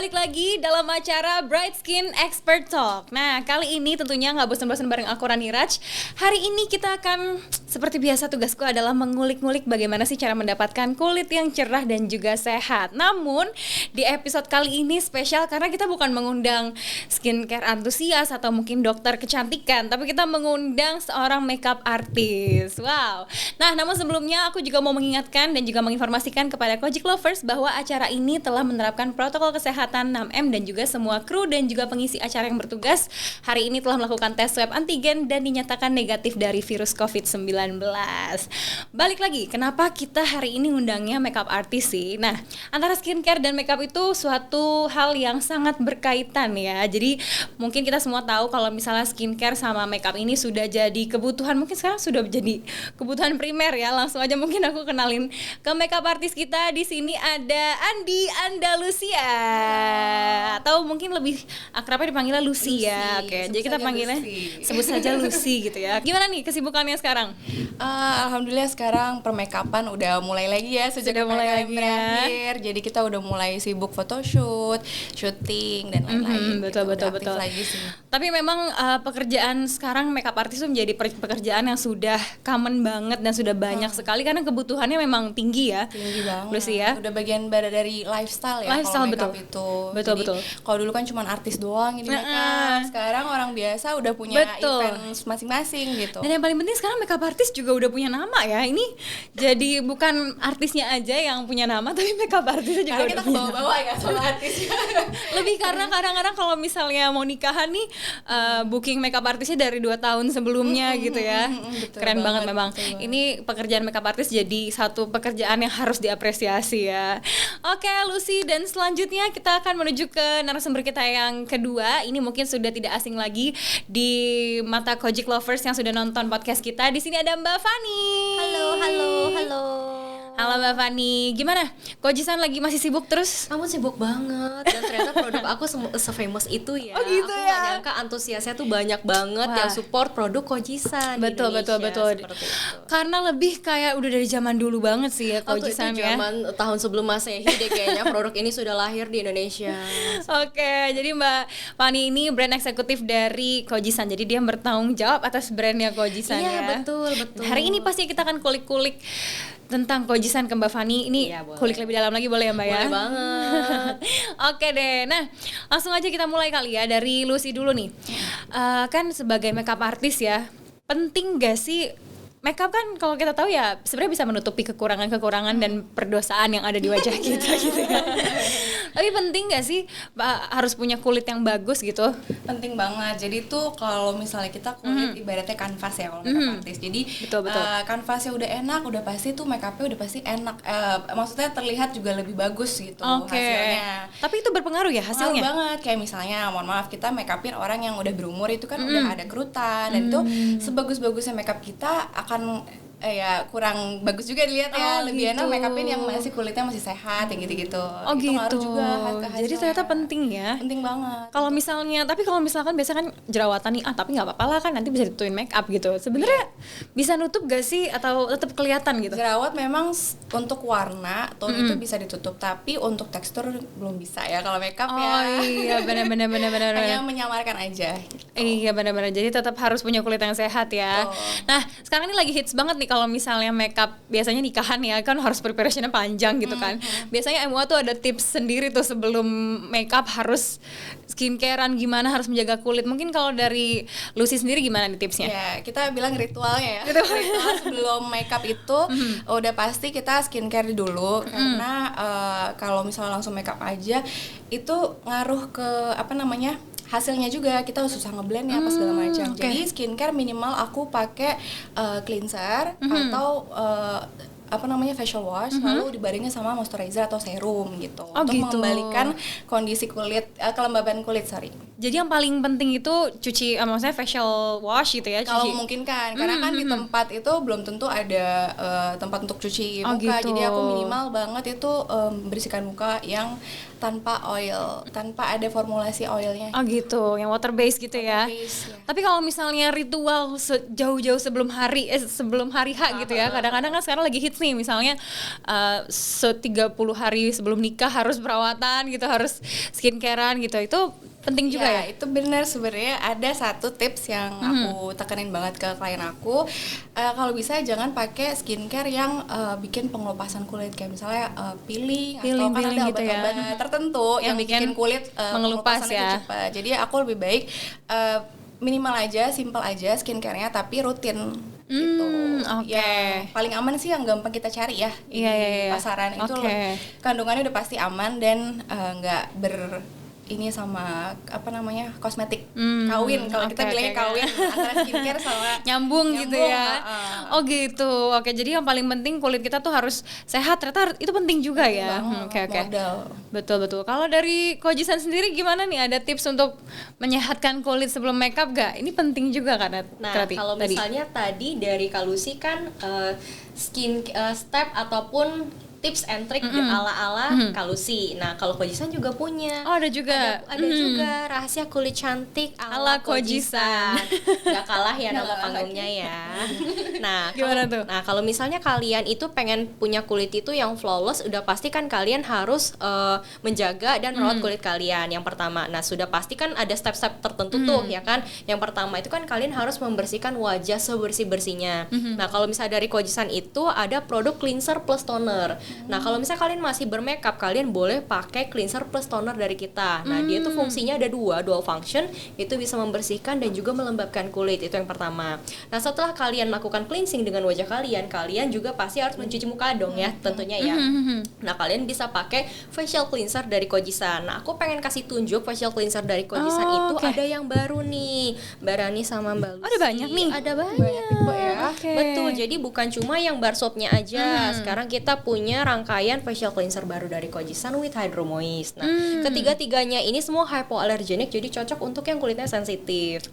balik lagi dalam acara Bright Skin Expert Talk. Nah, kali ini tentunya nggak bosan-bosan bareng aku Rani Raj. Hari ini kita akan, seperti biasa tugasku adalah mengulik-ngulik bagaimana sih cara mendapatkan kulit yang cerah dan juga sehat. Namun, di episode kali ini spesial karena kita bukan mengundang skincare antusias atau mungkin dokter kecantikan, tapi kita mengundang seorang makeup artist. Wow. Nah, namun sebelumnya aku juga mau mengingatkan dan juga menginformasikan kepada Kojik Lovers bahwa acara ini telah menerapkan protokol kesehatan 6M dan juga semua kru dan juga pengisi acara yang bertugas hari ini telah melakukan tes swab antigen dan dinyatakan negatif dari virus COVID-19. Balik lagi, kenapa kita hari ini undangnya makeup artist sih? Nah, antara skincare dan makeup itu suatu hal yang sangat berkaitan ya. Jadi mungkin kita semua tahu kalau misalnya skincare sama makeup ini sudah jadi kebutuhan, mungkin sekarang sudah jadi kebutuhan primer ya. Langsung aja mungkin aku kenalin ke makeup artist kita. Di sini ada Andi Andalusia, atau mungkin lebih akrabnya dipanggilnya Lucy ya. Oke, jadi kita panggilnya sebut saja Lucy gitu ya. Gimana nih kesibukannya sekarang? Alhamdulillah sekarang permakeupan udah mulai lagi ya sejak mulai lagi berakhir. Jadi kita udah mulai sibuk photoshoot, syuting dan lain-lain. Betul. Lagi sih. Tapi memang pekerjaan sekarang makeup artist itu menjadi pekerjaan yang sudah common banget dan sudah banyak sekali karena kebutuhannya memang tinggi ya. Tinggi banget. Lucy ya. Udah bagian dari lifestyle ya. Lifestyle, makeup betul. itu. Betul. Kalau dulu kan cuma artis doang ini makeup. Sekarang orang biasa udah punya event masing-masing gitu. Dan yang paling penting sekarang makeup artist juga udah punya nama ya. Ini jadi bukan artisnya aja yang punya nama, tapi makeup artisnya juga karena udah kita bawa-bawa ya sama artisnya. Lebih karena kadang-kadang kalau misalnya mau nikahan nih booking makeup artisnya dari 2 tahun sebelumnya gitu ya. Keren banget memang. Ini pekerjaan makeup artist jadi satu pekerjaan yang harus diapresiasi ya. Oke Lucy, dan selanjutnya kita akan menuju ke narasumber kita yang kedua. Ini mungkin sudah tidak asing lagi di mata Kojik Lovers yang sudah nonton podcast kita. Di sini ada Mbak Fani. Halo Mbak Fani, gimana? Kojisan lagi masih sibuk terus? Kamu sibuk banget, dan ternyata produk aku se-famous itu ya. Oh gitu aku ya? gak nyangka antusiasnya tuh banyak banget. Wah. Yang support produk Kojisan Betul. Karena lebih kayak udah dari zaman dulu banget sih ya Kojisan ya. Zaman tahun sebelum Masehi deh kayaknya produk ini sudah lahir di Indonesia. Oke, jadi Mbak Fani ini brand eksekutif dari Kojisan. Jadi dia bertanggung jawab atas brandnya Kojisan ya. Iya, betul. Hari ini pasti kita akan kulik-kulik tentang Kojisan ke Mbak Fani. Ini kulik lebih dalam lagi boleh ya Mbak ya? Boleh banget. Oke deh, nah langsung aja kita mulai kali ya dari Lucy dulu nih. Kan sebagai makeup artist ya, penting gak sih makeup kan kalau kita tahu ya sebenarnya bisa menutupi kekurangan-kekurangan dan perdosaan yang ada di wajah kita gitu ya. Tapi penting gak sih harus punya kulit yang bagus gitu? Penting banget. Jadi tuh kalau misalnya kita kulit ibaratnya kanvas ya kalau makeup artist. Jadi betul. Kanvasnya udah enak, udah pasti tuh makeupnya udah pasti enak. Maksudnya terlihat juga lebih bagus gitu hasilnya. Tapi itu berpengaruh ya hasilnya? Pengaruh banget. Kayak misalnya mohon maaf kita makeupin orang yang udah berumur itu kan udah ada kerutan dan itu sebagus-bagusnya makeup kita akan ya kurang bagus juga dilihat ya. Lebih enak makeupin yang masih kulitnya masih sehat yang gitu-gitu. Itu ngaruh juga ke jadi ternyata penting ya. Penting banget. Kalau misalnya, tapi kalau misalkan biasanya kan jerawatan nih, tapi nggak apa-apa lah kan nanti bisa ditutupin make up gitu. Sebenarnya bisa nutup gak sih atau tetap kelihatan gitu? Jerawat memang untuk warna tone itu bisa ditutup, tapi untuk tekstur belum bisa ya kalau make up ya. Oh iya benar. Hanya menyamarkan aja. Gitu. Iya benar. Jadi tetap harus punya kulit yang sehat ya. Nah sekarang ini lagi hits banget nih kalau misalnya makeup, biasanya nikahan ya kan harus preparationnya panjang gitu kan. Biasanya MUA tuh ada tips sendiri tuh sebelum makeup harus skincarean gimana, harus menjaga kulit. Mungkin kalau dari Lucy sendiri gimana nih tipsnya? Ya kita bilang ritualnya ya. Ritual sebelum makeup itu udah pasti kita skincare dulu karena kalau misalnya langsung makeup aja itu ngaruh ke hasilnya juga. Kita susah ngeblend ya apa segala macam. Jadi skincare minimal aku pakai cleanser atau facial wash lalu dibaringin sama moisturizer atau serum gitu untuk mengembalikan kondisi kulit kelembaban kulit. Jadi yang paling penting itu cuci maksudnya facial wash gitu ya, kalau mungkin kan karena kan di tempat itu belum tentu ada tempat untuk cuci muka. Jadi aku minimal banget itu membersihkan muka yang tanpa oil, tanpa ada formulasi oilnya. Oh gitu, yang water based gitu ya. Tapi kalau misalnya ritual jauh-jauh sebelum hari H gitu ya, kadang-kadang kan sekarang lagi hits nih, misalnya 30 hari sebelum nikah harus perawatan gitu, harus skincarean gitu, itu penting juga ya? Itu benar, sebenarnya ada satu tips yang aku tekenin banget ke klien aku. Kalau bisa jangan pakai skincare yang bikin pengelupasan kulit, kayak misalnya peeling atau kan ada gitu ya. obat-obat tertentu yang bikin kulit mengelupas pengelupasan ya. itu cepat. Jadi aku lebih baik minimal aja, simple aja skincare-nya, tapi rutin gitu. Oke. Paling aman sih yang gampang kita cari ya di pasaran itu kandungannya udah pasti aman dan nggak ini sama kosmetik kawin, kalau kita bilangnya kawin antara skincare sama nyambung gitu ya. Oh gitu. Oke, jadi yang paling penting kulit kita tuh harus sehat, ternyata itu penting juga ya. Oke. Betul. Kalau dari Koji-san sendiri gimana nih, ada tips untuk menyehatkan kulit sebelum makeup gak? Ini penting juga kan? Nah, kalau misalnya tadi dari Kak Lucy kan step ataupun tips and trick ala-ala Kak Lucy. Nah, kalau Koji-san juga punya. Oh, ada juga. Ada juga rahasia kulit cantik ala Koji-san. Gak kalah ya nama panggungnya ya. Nah, gimana tuh? Nah, kalau misalnya kalian itu pengen punya kulit itu yang flawless, udah pasti kan kalian harus menjaga dan merawat kulit kalian. Yang pertama, nah sudah pasti kan ada step-step tertentu tuh ya kan. Yang pertama itu kan kalian harus membersihkan wajah sebersih-bersihnya. Nah, kalau misalnya dari Koji-san itu ada produk cleanser plus toner. Nah, kalau misalnya kalian masih bermakeup, kalian boleh pakai cleanser plus toner dari kita. Nah, dia tuh fungsinya ada dual function, itu bisa membersihkan dan juga melembabkan kulit, itu yang pertama. Nah, setelah kalian melakukan cleansing dengan wajah kalian juga pasti harus mencuci muka dong ya, tentunya ya. Nah, kalian bisa pakai facial cleanser dari Koji-san. Nah, aku pengen kasih tunjuk facial cleanser dari Koji-san itu ada yang baru nih, Mbak Rani sama Mbak Lucy. Ada banyak nih? Ada banyak tipe ya. Betul, jadi bukan cuma yang bar soapnya aja. Sekarang kita punya rangkaian facial cleanser baru dari Koji-san with Hydro Moist. Nah, ketiga-tiganya ini semua hypoallergenic, jadi cocok untuk yang kulitnya sensitif.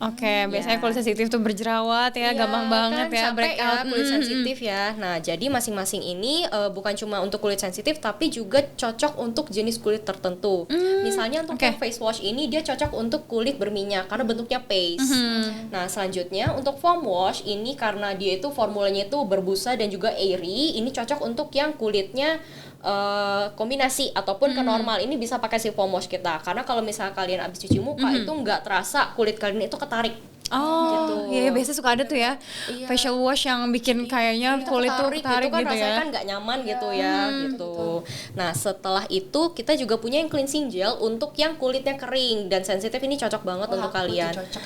Biasanya kulit sensitif tuh berjerawat ya, gampang banget kan, ya breakout. Kulit sensitif ya. Nah, jadi masing-masing ini bukan cuma untuk kulit sensitif, tapi juga cocok untuk jenis kulit tertentu. Misalnya untuk yang face wash ini dia cocok untuk kulit berminyak karena bentuknya paste. Nah, selanjutnya untuk foam wash ini karena dia itu formulanya itu berbusa dan juga airy, ini cocok untuk yang kulitnya kombinasi ataupun ke normal. Ini bisa pakai si foam wash kita, karena kalau misalnya kalian abis cuci muka itu nggak terasa kulit kalian itu ketarik. Oh, iya biasa suka ada tuh ya facial wash yang bikin kayaknya kulit tuh tarik kan gitu rasanya ya. kan nggak nyaman gitu ya gitu. Nah, setelah itu kita juga punya yang cleansing gel untuk yang kulitnya kering dan sensitif, ini cocok banget untuk kalian. Cocok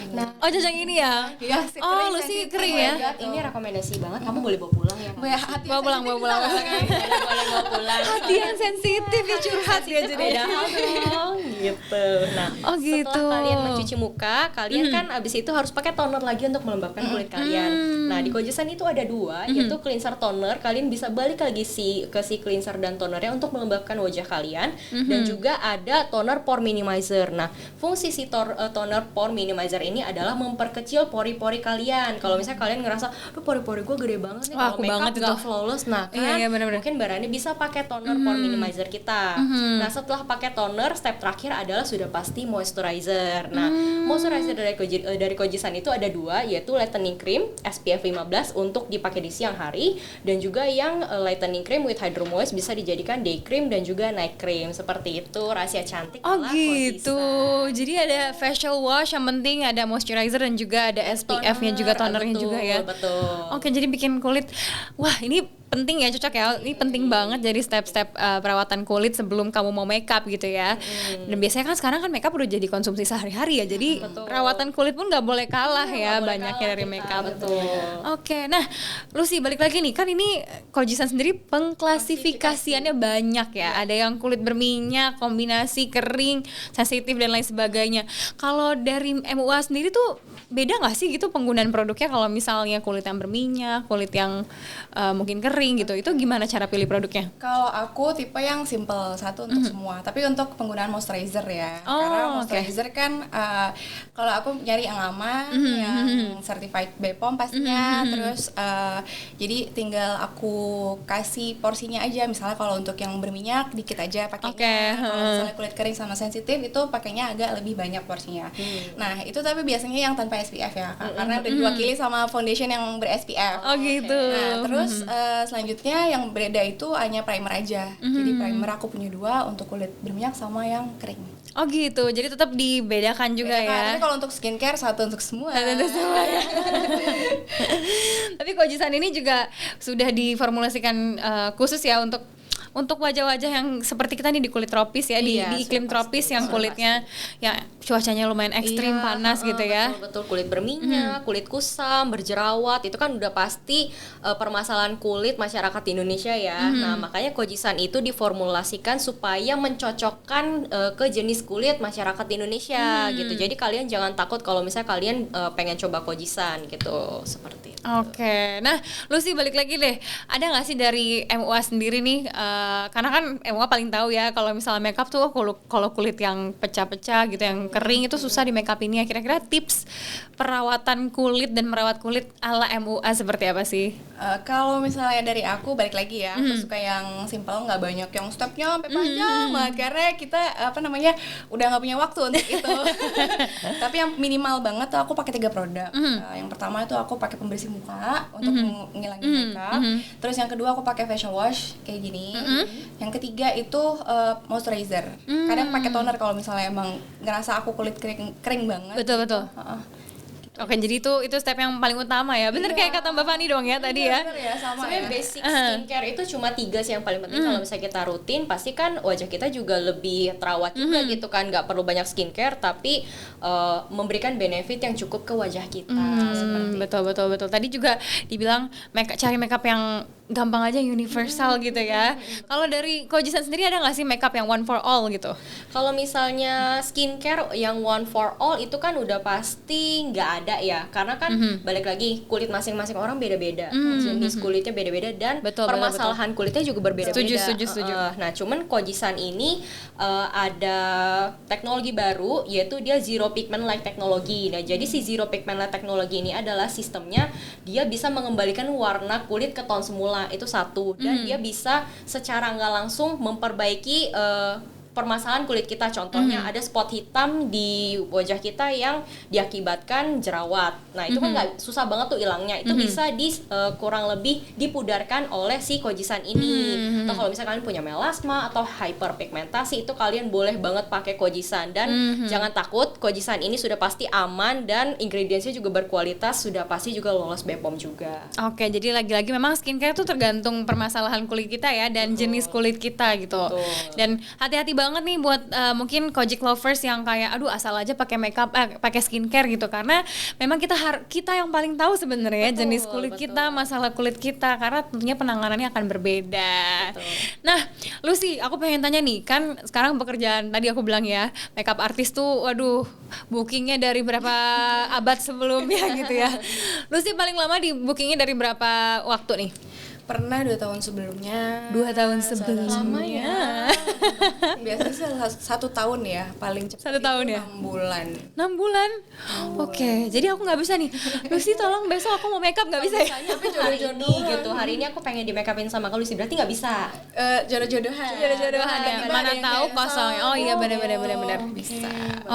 ini ya. Oh, lu sih kering ya. Ini rekomendasi banget, kamu boleh bawa pulang ya. Bawa pulang. Boleh bawa pulang. Hati yang sensitif ya, curhat ya jadi. Dong gitu. Nah, setelah kalian mencuci muka, kalian kan abis itu harus pakai toner lagi untuk melembabkan kulit kalian. Nah, di Koji-san itu ada dua, yaitu cleanser toner. Kalian bisa balik lagi ke si cleanser dan tonernya untuk melembabkan wajah kalian. Dan juga ada toner pore minimizer. Nah, fungsi si toner pore minimizer ini adalah memperkecil pori-pori kalian. Kalau misalnya kalian ngerasa, "Duh, pori-pori gue gede banget nih kalau makeup gak flawless." Nah, kan mungkin Mbak Rani bisa pakai toner pore minimizer kita. Nah, setelah pakai toner, step terakhir adalah sudah pasti moisturizer. Nah, moisturizer dari Koji-san itu ada dua, yaitu lightening cream SPF 15 untuk dipakai di siang hari, dan juga yang lightening cream with Hydro Moist bisa dijadikan day cream dan juga night cream. Seperti itu rahasia cantik ala gitu. Koji-san. Jadi ada facial wash, yang penting ada moisturizer dan juga ada SPF-nya juga, tonernya juga ya. Betul. Oke, jadi bikin kulit, wah ini penting ya, cocok ya. Ini penting banget jadi step-step perawatan kulit sebelum kamu mau makeup gitu ya. Dan biasanya kan sekarang kan makeup udah jadi konsumsi sehari-hari ya. Jadi perawatan kulit pun nggak boleh kalah ya, banyaknya dari makeup. Oke, nah Lucy balik lagi nih, kan ini Koji-san sendiri pengklasifikasiannya banyak ya. Ada yang kulit berminyak, kombinasi kering, sensitif dan lain sebagainya. Kalau dari MUA sendiri tuh beda nggak sih gitu penggunaan produknya, kalau misalnya kulit yang berminyak, kulit yang mungkin kering gitu, itu gimana cara pilih produknya? Kalau aku tipe yang simple, satu untuk semua, tapi untuk penggunaan moisturizer ya. Karena moisturizer kan kalau aku nyari yang aman, yang certified BPOM pastinya, terus jadi tinggal aku kasih porsinya aja. Misalnya kalau untuk yang berminyak dikit aja pakainya, kalau misalnya kulit kering sama sensitif itu pakainya agak lebih banyak porsinya. Nah, itu tapi biasanya yang tanpa SPF ya, karena udah diwakili sama foundation yang ber-SPF. Oh gitu. Nah, terus selanjutnya yang beda itu hanya primer aja. Jadi primer aku punya 2 untuk kulit berminyak sama yang kering. Oh gitu, jadi tetap dibedakan juga ya. Tapi kalau untuk skincare satu untuk semua. Satu untuk semua ya. Tapi Kojisan ini juga sudah diformulasikan khusus ya untuk wajah-wajah yang seperti kita nih di kulit tropis ya, di iklim tropis yang kulitnya ya cuacanya lumayan ekstrim, panas gitu ya. Betul, kulit berminyak, kulit kusam, berjerawat, itu kan udah pasti permasalahan kulit masyarakat di Indonesia ya. Nah, makanya Kojisan itu diformulasikan supaya mencocokkan ke jenis kulit masyarakat di Indonesia gitu. Jadi kalian jangan takut kalau misalnya kalian pengen coba Kojisan gitu, seperti itu. Oke, nah Lucy balik lagi deh, ada nggak sih dari MUA sendiri nih, karena kan MUA paling tahu ya kalau misalnya makeup tuh kalau kulit yang pecah-pecah gitu, yang kering itu susah di makeup ini. Kira-kira tips perawatan kulit dan merawat kulit ala MUA seperti apa sih? Kalau misalnya dari aku balik lagi ya, aku suka yang simple, nggak banyak yang stepnya sampai panjang banget karena kita udah nggak punya waktu untuk itu. Tapi yang minimal banget tuh aku pakai 3 produk. Yang pertama itu aku pakai pembersih muka untuk ngilangin makeup. Terus yang kedua aku pakai facial wash kayak gini. Yang ketiga itu moisturizer. Kadang pakai toner kalau misalnya emang ngerasa aku kulit kering banget. Betul. Oke, jadi itu step yang paling utama ya. Bener kayak kata Mbak Fani dong ya tadi ya. Bener ya, sama sebenarnya ya. basic skincare itu cuma 3 sih yang paling penting. Kalau misalnya kita rutin, pasti kan wajah kita juga lebih terawat juga gitu kan. Nggak perlu banyak skincare, tapi memberikan benefit yang cukup ke wajah kita. Betul. Tadi juga dibilang cari makeup yang gampang aja, universal gitu ya. Kalau dari Kojisan sendiri ada nggak sih makeup yang one for all gitu? Kalau misalnya skincare yang one for all itu kan udah pasti nggak ada ya, karena kan balik lagi kulit masing-masing orang beda-beda, jenis kulitnya beda-beda dan permasalahan kulitnya juga berbeda-beda. Setuju. Nah, cuman Kojisan ini ada teknologi baru, yaitu dia zero pigment light teknologi. Nah, jadi si zero pigment light teknologi ini adalah sistemnya dia bisa mengembalikan warna kulit ke ton semula, itu satu, dan dia bisa secara nggak langsung memperbaiki permasalahan kulit kita. Contohnya ada spot hitam di wajah kita yang diakibatkan jerawat. Nah, itu kan nggak susah banget tuh hilangnya. Itu bisa kurang lebih dipudarkan oleh si Kojisan ini. Atau kalau misalnya kalian punya melasma atau hyperpigmentasi, itu kalian boleh banget pakai Kojisan. Dan jangan takut, Kojisan ini sudah pasti aman dan ingredientsnya juga berkualitas, sudah pasti juga lolos BPOM juga. Oke, jadi lagi-lagi memang skincare itu tergantung permasalahan kulit kita ya, dan jenis kulit kita gitu. Dan hati-hati banget nih buat mungkin Kojik lovers yang kayak aduh asal aja pakai makeup, pakai skincare gitu, karena memang kita yang paling tahu sebenarnya jenis kulit kita, masalah kulit kita, karena tentunya penanganannya akan berbeda. Nah, Lucy, aku pengen tanya nih, kan sekarang pekerjaan tadi aku bilang ya, makeup artist tuh waduh bookingnya dari berapa abad sebelumnya gitu ya. Lucy paling lama di bookingnya dari berapa waktu nih? Pernah 2 tahun sebelumnya. 2 tahun sebelumnya. Lama ya. Biasanya sih 1 tahun ya, paling cepat 1 tahun ya? 6 bulan. 6 bulan? Oke, jadi aku nggak bisa nih. Lucy tolong besok aku mau makeup, nggak bisa ya? Tapi hari ini gitu, hari ini aku pengen di make upin sama Lucy, berarti nggak bisa. Jodoh-jodohan Ya. Mana tahu kosongnya. Oh iya, benar. Bisa.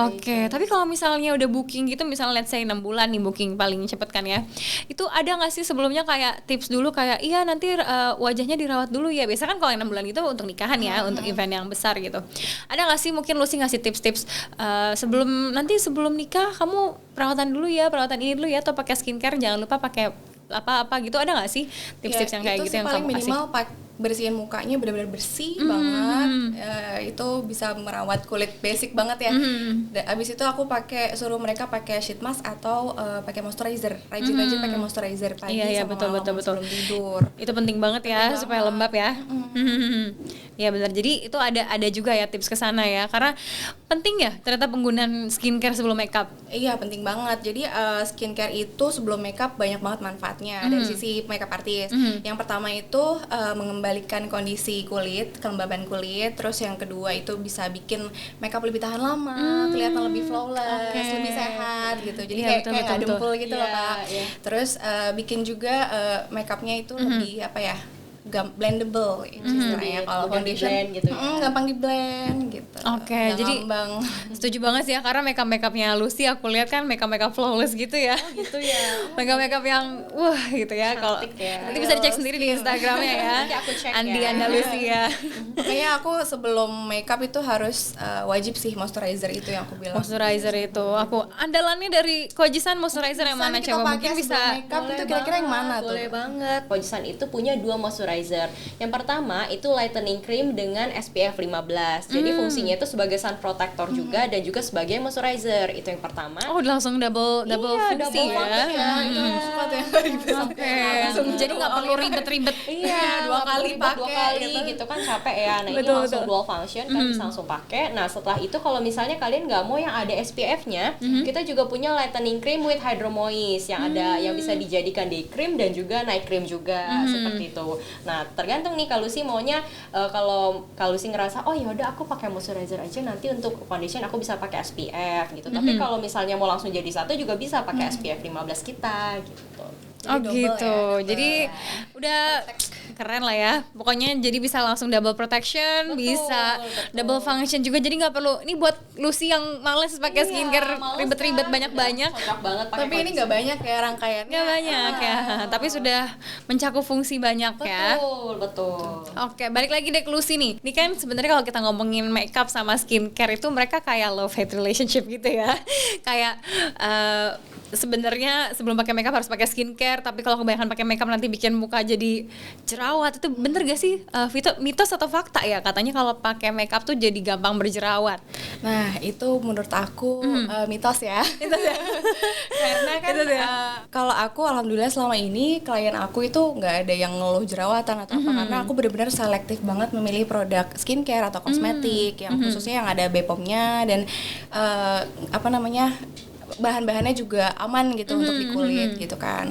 Oke, tapi kalau misalnya udah booking gitu, misalnya let's say 6 bulan nih booking paling cepet kan ya, itu ada nggak sih sebelumnya kayak tips dulu kayak iya nanti wajahnya dirawat dulu ya? Biasa kan kalau yang 6 bulan itu untuk nikahan ya, untuk event yang besar gitu. Ada nggak sih mungkin Lucy ngasih tips-tips sebelum nikah kamu perawatan dulu ya, perawatan ini dulu ya, atau pakai skincare jangan lupa pakai apa gitu, ada nggak sih tips-tips yang kayak gitu yang kamu kasih? Minimal bersihin mukanya benar-benar bersih banget, itu bisa merawat kulit basic banget ya. Abis itu aku suruh mereka pakai sheet mask atau pakai moisturizer, rajin-rajin pakai moisturizer pagi sama malam sebelum tidur. Itu penting banget ya, supaya lembab ya. Ya benar, jadi itu ada juga ya tips ke sana ya, karena penting ya ternyata penggunaan skincare sebelum makeup. Iya penting banget, jadi skincare itu sebelum makeup banyak banget manfaatnya dari sisi makeup artist. Yang pertama itu mengembalikan kondisi kulit, kelembaban kulit. Terus yang kedua itu bisa bikin makeup lebih tahan lama, kelihatan lebih flawless, lebih sehat gitu. Jadi kayak nggak dempul gitu loh Kak. Terus bikin juga makeupnya itu lebih blendable istilahnya. Kalau foundation gitu. Gampang di blend gitu. gitu. Oke, Yang jadi ngambang. setuju banget sih ya, karena makeup-makeupnya Lucy aku lihat kan makeup flawless gitu ya. Gitu ya. Makeup yang wah gitu ya. Kalau Cantik ya. nanti bisa dicek sendiri di Instagramnya ya. Nanti aku cek Andi ya. Andalusia ya. Kayaknya aku sebelum makeup itu harus wajib sih moisturizer itu yang aku bilang. Moisturizer itu aku andalannya dari Kojisan moisturizer yang mana Kita coba pakai mungkin bisa sebelum makeup itu kira-kira yang mana tuh? Boleh banget. Kojisan itu punya 2 moisturizer. Yang pertama itu lightening cream dengan SPF 15. Jadi fungsinya itu sebagai sun protector juga dan juga sebagai moisturizer. Itu yang pertama. Oh, langsung double fungsi double ya. function ya. Itu yang suka tuh yang gitu. Oke. Jadi nggak perlu ribet-ribet. Iya, dua kali dua pakai kali gitu. gitu kan capek ya. Nah, ini Betul, langsung betul. dual function kan bisa langsung pakai. Nah, setelah itu kalau misalnya kalian nggak mau yang ada SPF-nya, kita juga punya lightening cream with hydro moist yang ada yang bisa dijadikan day cream dan juga night cream juga seperti itu. Nah, tergantung nih kalau Lucy maunya kalau Lucy ngerasa oh ya udah aku pakai moisturizer aja, nanti untuk foundation aku bisa pakai SPF gitu. Tapi kalau misalnya mau langsung jadi satu juga bisa pakai SPF 15 kita gitu. Oh Jadi double gitu. ya, double. Jadi udah keren lah ya. Pokoknya jadi bisa langsung double protection, bisa double function juga. Jadi nggak perlu. Ini buat Lucy yang males pakai skincare males ribet-ribet kan? banyak-banyak. Cocok banget pakai Tapi ini nggak banyak ya rangkaiannya. Nggak banyak ya. Tapi sudah mencakup fungsi banyak ya. Betul. Oke, balik lagi deh ke Lucy nih. Ini kan sebenarnya kalau kita ngomongin makeup sama skincare itu mereka kayak love hate relationship gitu ya. Kayak sebenarnya sebelum pakai makeup harus pakai skincare, tapi kalau kebanyakan pakai makeup nanti bikin muka jadi jerawat. Itu bener gak sih? Vito, mitos atau fakta ya? Katanya kalau pakai makeup tuh jadi gampang berjerawat. Nah, itu menurut aku mitos ya. Karena kan kalau aku alhamdulillah selama ini klien aku itu nggak ada yang ngeluh jerawatan atau apa, karena aku benar-benar selektif banget memilih produk skincare atau kosmetik yang khususnya yang ada BPOM-nya dan bahan-bahannya juga aman gitu untuk di kulit gitu kan.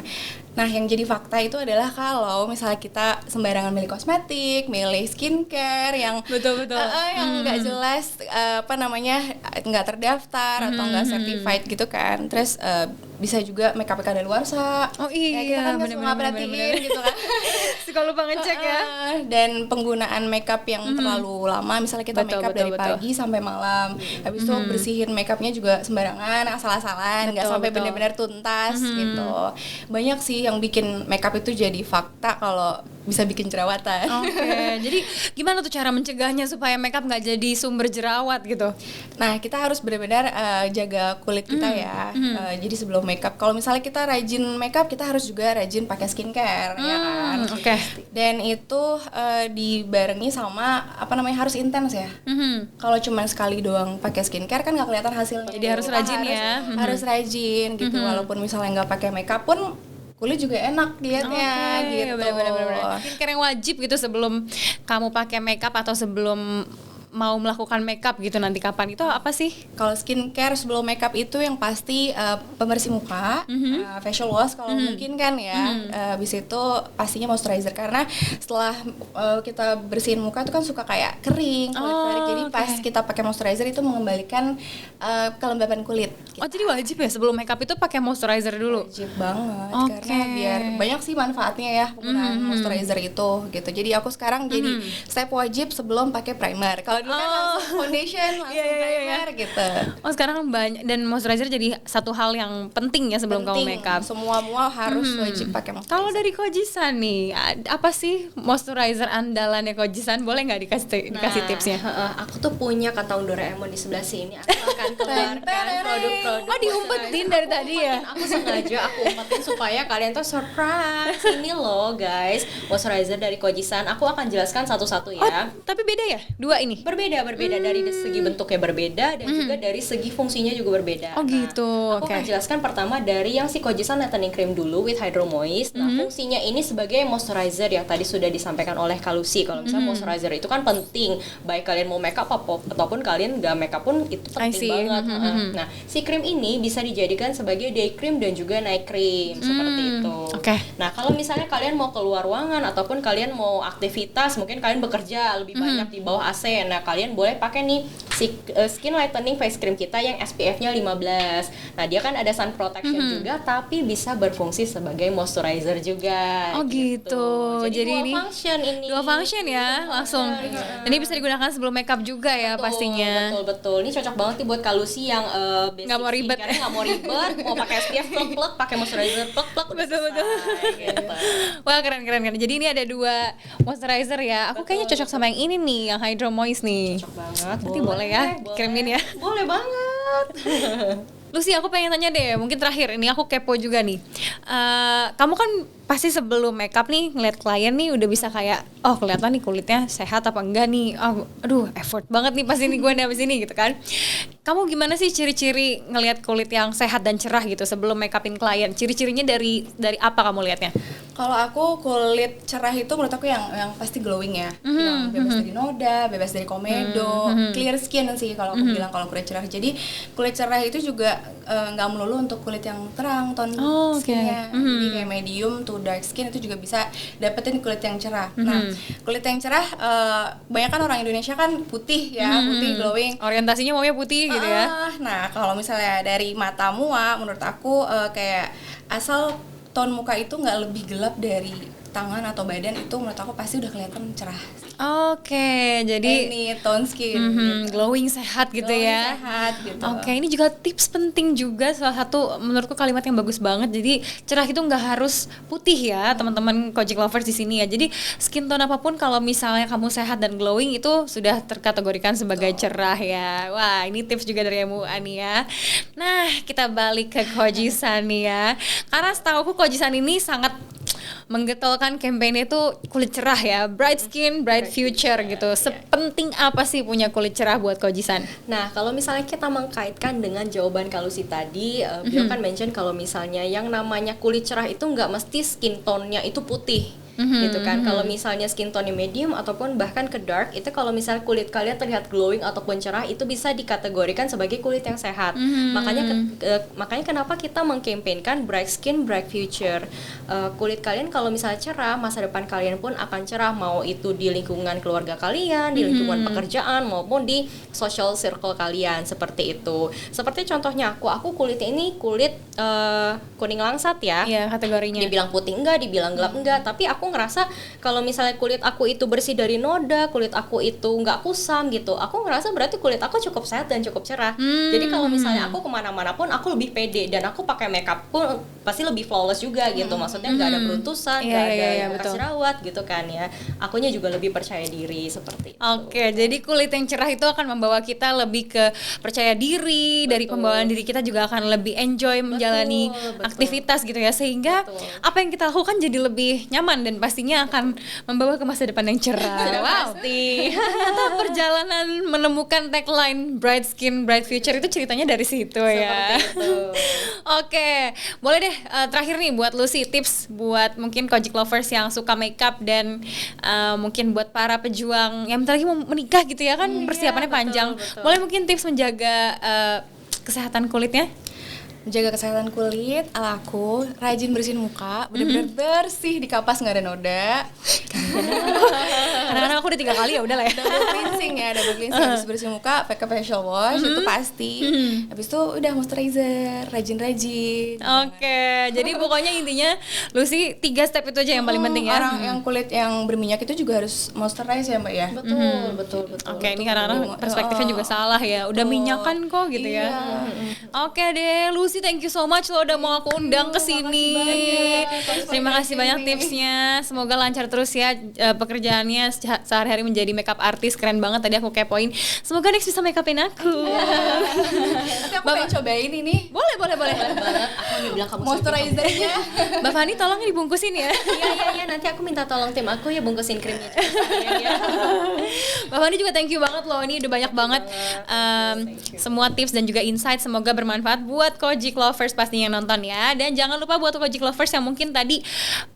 Nah, yang jadi fakta itu adalah kalau misalnya kita sembarangan milih kosmetik, milih skincare yang Betul. yang nggak jelas nggak terdaftar atau nggak certified gitu kan. Terus bisa juga makeup kadaluarsa. Oh iya, kita kan nggak suka bener-bener. perhatiin gitu kan. Suka lupa ngecek ya. Dan penggunaan makeup yang terlalu lama, misalnya kita makeup dari pagi sampai malam, habis itu bersihin makeupnya juga sembarangan, asal-asalan, nggak sampai benar-benar tuntas gitu. Banyak sih yang bikin makeup itu jadi fakta kalau bisa bikin jerawatan. Oke, jadi gimana tuh cara mencegahnya supaya makeup nggak jadi sumber jerawat gitu? Nah, kita harus benar-benar jaga kulit kita ya. Jadi sebelum makeup, kalau misalnya kita rajin makeup, kita harus juga rajin pakai skincare, ya kan? Oke. Dan itu dibarengi sama harus intens ya. Kalau cuma sekali doang pakai skincare kan nggak kelihatan hasilnya. Jadi harus Kita rajin ya. Harus rajin gitu. Walaupun misalnya nggak pakai makeup pun kulit juga enak dilihatnya gitu. Benar-benar. Skincare yang wajib gitu sebelum kamu pakai makeup atau sebelum mau melakukan makeup gitu nanti kapan, itu apa sih? Kalau skincare sebelum makeup itu yang pasti pembersih muka, facial wash kalau mungkin kan ya. Habis itu pastinya moisturizer, karena setelah kita bersihin muka itu kan suka kayak kering, kulit. Jadi pas kita pakai moisturizer itu mengembalikan kelembapan kulit. Oh, jadi wajib ya sebelum makeup itu pakai moisturizer dulu? Wajib banget, karena biar banyak sih manfaatnya ya penggunaan moisturizer itu gitu. Jadi aku sekarang jadi step wajib sebelum pakai primer. Kalau dulu kan langsung foundation, langsung primer gitu. Oh, sekarang banyak, dan moisturizer jadi satu hal yang penting ya sebelum kamu makeup. Semua harus wajib pakai moisturizer. Kalau dari Kojisan nih, apa sih moisturizer andalannya Kojisan? Boleh nggak dikasih tipsnya? Aku tuh punya kantong Doraemon di sebelah sini. Aku akan keluarkan produk-produk. Oh, diumpetin dari tadi ya? Aku sengaja umpetin supaya kalian tuh surprise. Ini loh guys, moisturizer dari Kojisan. Aku akan jelaskan satu-satu ya. Tapi beda ya? Dua ini? Berbeda dari segi bentuknya berbeda dan juga dari segi fungsinya juga berbeda. Oh gitu. Aku akan jelaskan pertama dari yang si Kojisan Lightening Cream dulu with Hydro Moist. Nah, fungsinya ini sebagai moisturizer yang tadi sudah disampaikan oleh Kalusi. Kalau misalnya moisturizer itu kan penting, baik kalian mau makeup ataupun kalian nggak makeup pun itu penting banget. Nah, si krim ini bisa dijadikan sebagai day cream dan juga night cream seperti itu. Oke. Nah, kalau misalnya kalian mau keluar ruangan ataupun kalian mau aktivitas, mungkin kalian bekerja lebih banyak di bawah AC. Nah, kalian boleh pakai nih skin lightening face cream kita yang SPF-nya 15. Nah, dia kan ada sun protection juga, tapi bisa berfungsi sebagai moisturizer juga. Oh gitu. Jadi dual ini function ini. Dual function ya, langsung. Ini bisa digunakan sebelum makeup juga ya pastinya. Betul. Ini cocok banget nih buat Kak Lucy yang Nggak mau ribet. nggak mau ribet, mau pakai SPF plek, pakai moisturizer plek, udah Betul. selesai, gitu. Wah keren. Jadi ini ada 2 moisturizer ya. Aku kayaknya cocok sama yang ini nih, yang Hydro Moist nih. Cocok banget. Nanti boleh ya, kirimin ya. Boleh banget. Lucy, aku pengen tanya deh, mungkin terakhir ini aku kepo juga nih. Kamu kan pasti sebelum makeup nih ngeliat klien nih udah bisa kayak, oh kelihatan nih kulitnya sehat apa enggak nih. Oh, aduh effort banget nih pasti nih gue habis ini gitu kan. Kamu gimana sih ciri-ciri ngelihat kulit yang sehat dan cerah gitu sebelum makeupin klien? Ciri-cirinya dari apa kamu lihatnya? Kalau aku kulit cerah itu menurut aku yang pasti glowing ya, yang bebas dari noda, bebas dari komedo, clear skin sih kalau aku bilang kalau kulit cerah. Jadi kulit cerah itu juga nggak melulu untuk kulit yang terang tone skinnya, jadi kayak medium to dark skin itu juga bisa dapetin kulit yang cerah. Nah kulit yang cerah, banyak kan orang Indonesia kan putih ya, putih glowing. Orientasinya maunya putih gitu ya? Nah kalau misalnya dari mata mua, menurut aku kayak asal tone muka itu nggak lebih gelap dari tangan atau badan, itu menurut aku pasti udah kelihatan cerah. Oke, jadi ini tone skin gitu. glowing sehat gitu Glowing ya. sehat gitu. Oke, ini juga tips penting juga, salah satu menurutku kalimat yang bagus banget. Jadi cerah itu nggak harus putih ya, teman-teman Kojic lovers di sini ya. Jadi skin tone apapun kalau misalnya kamu sehat dan glowing itu sudah terkategorikan sebagai cerah ya. Wah, ini tips juga dari MUA nih ya. Nah, kita balik ke Koji-san nih ya. Karena setahu aku Koji-san ini sangat menggetolkan kampanye itu kulit cerah ya, bright skin, bright future gitu. Sepenting apa sih punya kulit cerah buat Koji-san? Nah, kalau misalnya kita mengkaitkan dengan jawaban Kak Lucy tadi, beliau kan mention kalau misalnya yang namanya kulit cerah itu nggak mesti skin tone-nya itu putih. Gitu kan. Kalau misalnya skin tone medium ataupun bahkan ke dark, itu kalau misalnya kulit kalian terlihat glowing ataupun cerah, itu bisa dikategorikan sebagai kulit yang sehat. Makanya kenapa kita mengkampanyekan bright skin bright future. Kulit kalian kalau misalnya cerah, masa depan kalian pun akan cerah, mau itu di lingkungan keluarga kalian, di lingkungan pekerjaan maupun di social circle kalian, seperti itu. Seperti contohnya aku kulitnya ini kulit kuning langsat ya. Iya, kategorinya. Dibilang putih enggak, dibilang gelap enggak, tapi aku ngerasa kalau misalnya kulit aku itu bersih dari noda, kulit aku itu nggak kusam gitu, aku ngerasa berarti kulit aku cukup sehat dan cukup cerah. Jadi kalau misalnya aku kemana-mana pun aku lebih pede dan aku pakai makeup pun pasti lebih flawless juga gitu. Maksudnya nggak ada beruntusan, nggak ada bekas jerawat gitu kan ya. Akunya juga lebih percaya diri seperti itu. Oke, jadi kulit yang cerah itu akan membawa kita lebih ke percaya diri. Dari pembawaan diri kita juga akan lebih enjoy menjalani aktivitas gitu ya, sehingga apa yang kita lakukan jadi lebih nyaman dan pastinya akan membawa ke masa depan yang cerah. Pasti. Ternyata perjalanan menemukan tagline bright skin bright future itu ceritanya dari situ ya. Oke, boleh deh terakhir nih buat Lucy, tips buat mungkin Kojic lovers yang suka makeup dan mungkin buat para pejuang yang bentar lagi mau menikah gitu ya kan, persiapannya panjang. Boleh mungkin tips menjaga kesehatan kulitnya? Menjaga kesehatan kulit ala aku, rajin bersihin muka, bener-bener bersih, di kapas nggak ada noda. Kadang-kadang aku udah 3 kali ya udah lah ya. Double cleansing, habis bersihin muka pakai facial wash itu pasti. Habis itu udah moisturizer, rajin-rajin. Oke, jadi pokoknya intinya Lucy 3 step itu aja yang paling penting ya. Orang yang kulit yang berminyak itu juga harus moisturize ya Mbak ya. Betul. Oke, ini kadang-kadang perspektifnya juga salah ya. Udah minyakan kok gitu ya. Oke deh, Lucy, thank you so much lo udah mau aku undang ke sini. Terima kasih banyak tipsnya. Semoga lancar terus ya pekerjaannya sehari-hari menjadi makeup artist. Keren banget, tadi aku kepoin. Semoga next bisa makeupin aku. Nanti aku pengen cobain ini. Boleh. banget. Aku bilang kamu moisturizernya. Mbak Fani tolong dibungkusin ya. Iya, nanti aku minta tolong tim aku ya bungkusin krimnya. Mbak Fani juga thank you banget loh, ini udah banyak banget semua tips dan juga insight, semoga bermanfaat buat Kojic lovers pastinya yang nonton ya. Dan jangan lupa buat Kojic lovers yang mungkin tadi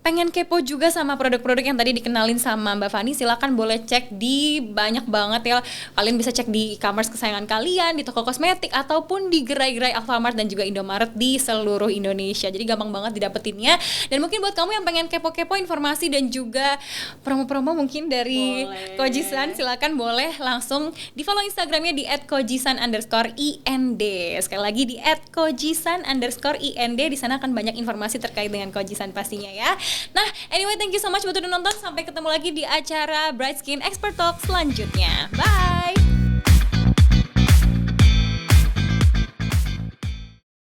pengen kepo juga sama produk-produk yang tadi dikenalin sama Mbak Fani, silakan silakan boleh cek di banyak banget ya. Kalian bisa cek di e-commerce kesayangan kalian, di toko kosmetik ataupun di gerai-gerai Alfamart dan juga Indomaret di seluruh Indonesia. Jadi gampang banget didapetinnya. Dan mungkin buat kamu yang pengen kepo-kepo informasi dan juga promo-promo mungkin dari Kojisan, silakan boleh langsung di follow Instagramnya di @kojisan_ind. Sekali lagi di @kojisan_ind. Di sana akan banyak informasi terkait dengan Kojisan pastinya ya. Nah, anyway, thank you so much buat udah nonton. Sampai ketemu lagi di acara Bright Skin Expert Talk selanjutnya. Bye.